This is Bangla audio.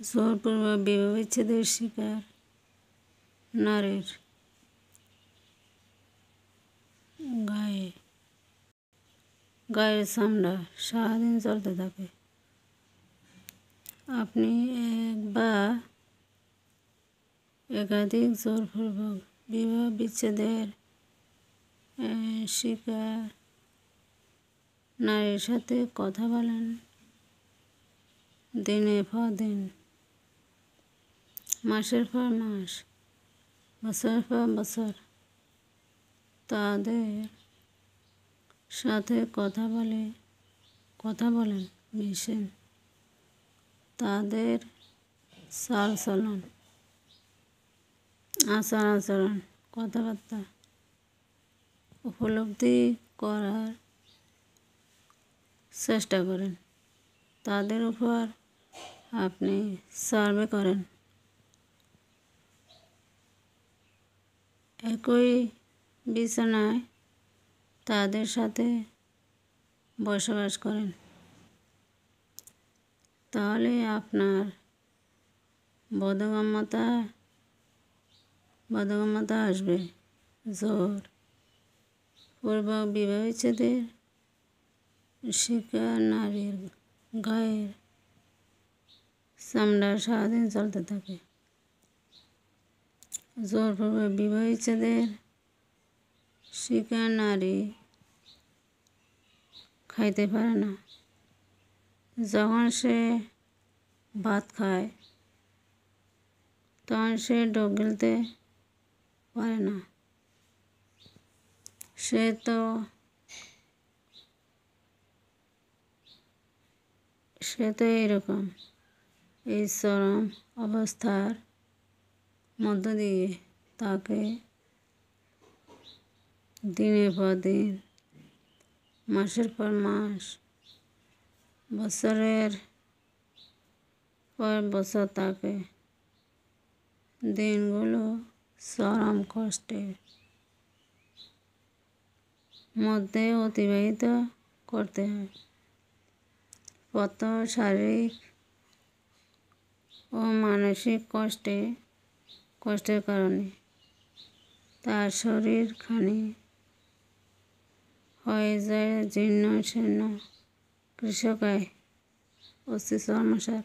জোরপূর্বক বিবাহ বিচ্ছেদের শিকার নারীর গায়ের চামড়া সারাদিন চলতে থাকে। আপনি এক বা একাধিক জোরপূর্বক বিবাহ বিচ্ছেদের শিকার নারীর সাথে কথা বলেন দিনের পর দিন, মাসের পর মাস, বছরের পর বছর। তাদের সাথে কথা বলেন, মিশেন। তাদের চালচলন, আচার আচরণ, কথাবার্তা উপলব্ধি করার চেষ্টা করেন। তাদের উপর আপনি সার্ভে করেন। একই বিছানায় তাদের সাথে বসবাস করেন। তাহলে আপনার বোধগম্যতা আসবে। জোরপূর্বক বিবাহ বিচ্ছেদের শিকার নারীর গায়ের চামড়া সারাদিন চলতে থাকে। জোরপূর্বক বিবাহ বিচ্ছেদের শিকার নারী খাইতে পারে না। যখন সে ভাত খায় তখন সে ঢোক গিলতে পারে না। সে তো এইরকম। এই চরম অবস্থার মধ্য দিয়ে তাকে দিনের পর দিন, মাসের পর মাস, বছরের পর বছর তাকে দিনগুলো চরম কষ্টের মধ্যে অতিবাহিত করতে হয়। প্রত্যহ শারীরিক ও মানসিক কষ্টের কারণে তার শরীর খানি হয়ে যায় জীর্ণ শীর্ণ, কৃশকায়, অস্থি চর্মসার।